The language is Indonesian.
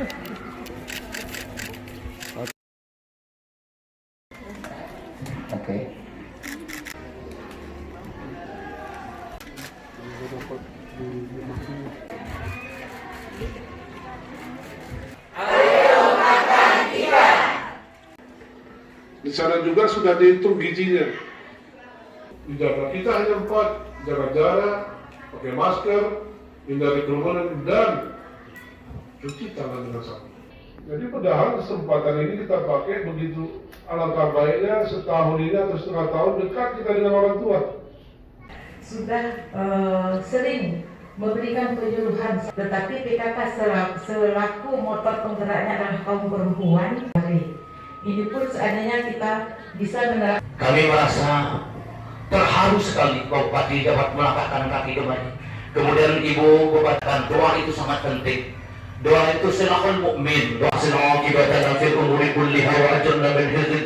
Oke. Di sana juga sudah dihitung gizinya. Dijaga, kita hanya 4, jaga jarak, pakai masker, hindari kerumunan, dan cuci tangan dengan sabun. Jadi padahal kesempatan ini kita pakai begitu alangkah baiknya setahun ini atau setengah tahun dekat kita dengan orang tua. Sudah sering memberikan penyuluhan, tetapi PKK selaku motor penggeraknya adalah kaum perempuan. Ini pun seandainya kita bisa menerapkan. Kami merasa terharu sekali Pak Bupati dapat melangkahkan kaki kembali. Kemudian Ibu Bupati, doa itu sangat penting. Doa itu silahkan mukmin. Doa silahkan kita fil umuri kulliha wa ajurna min hizri